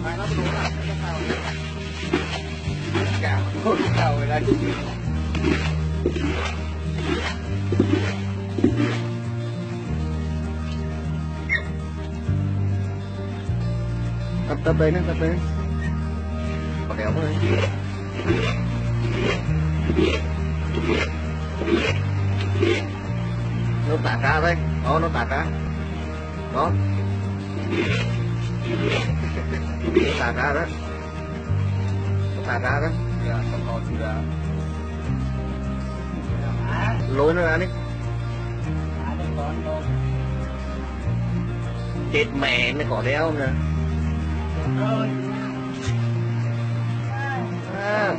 Hai nó đúng là nó sao cả hôn cao rồi đây. Tập đây nữa, tập đây. Có đéo thôi. Nó tạt ra đây, đó nó tạt ra. Đó. Nó tạt ra đó. Nó tạt ra đó. Dạ, không có gì ra. Lôi nó ra đi. Chết mẹ nó có đeo nè. À.